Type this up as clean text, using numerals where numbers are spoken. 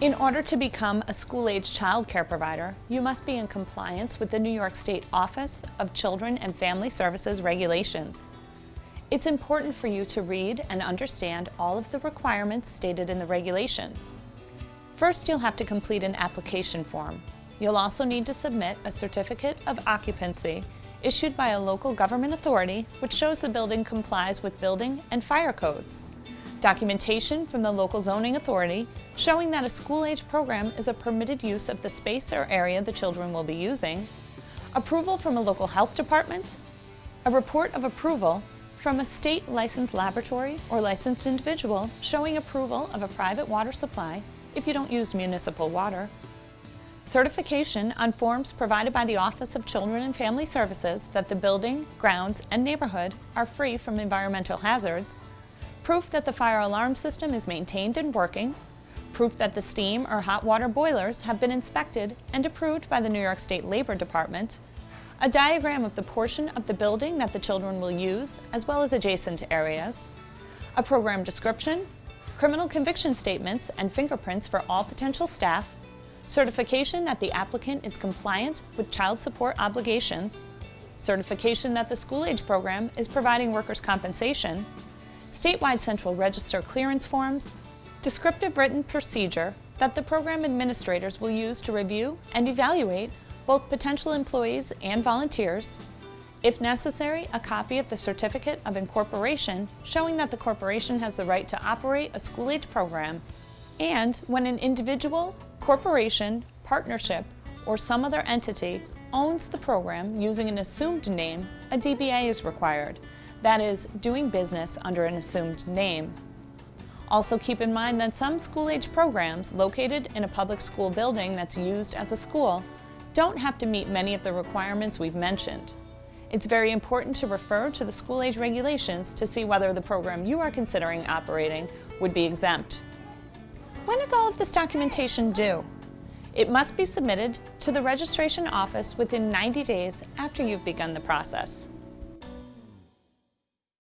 In order to become a school-age child care provider, you must be in compliance with the New York State Office of Children and Family Services regulations. It's important for you to read and understand all of the requirements stated in the regulations. First, you'll have to complete an application form. You'll also need to submit a certificate of occupancy issued by a local government authority which shows the building complies with building and fire codes. Documentation from the local zoning authority showing that a school-age program is a permitted use of the space or area the children will be using, approval from a local health department, a report of approval from a state licensed laboratory or licensed individual showing approval of a private water supply if you don't use municipal water, certification on forms provided by the Office of Children and Family Services that the building, grounds, and neighborhood are free from environmental hazards, proof that the fire alarm system is maintained and working, proof that the steam or hot water boilers have been inspected and approved by the New York State Labor Department, a diagram of the portion of the building that the children will use as well as adjacent areas, a program description, criminal conviction statements and fingerprints for all potential staff, certification that the applicant is compliant with child support obligations, certification that the school-age program is providing workers' compensation, statewide central register clearance forms, descriptive written procedure that the program administrators will use to review and evaluate both potential employees and volunteers, if necessary, a copy of the certificate of incorporation showing that the corporation has the right to operate a school-age program, and when an individual, corporation, partnership, or some other entity owns the program using an assumed name, a DBA is required. That is, doing business under an assumed name. Also keep in mind that some school-age programs located in a public school building that's used as a school don't have to meet many of the requirements we've mentioned. It's very important to refer to the school-age regulations to see whether the program you are considering operating would be exempt. When is all of this documentation due? It must be submitted to the registration office within 90 days after you've begun the process.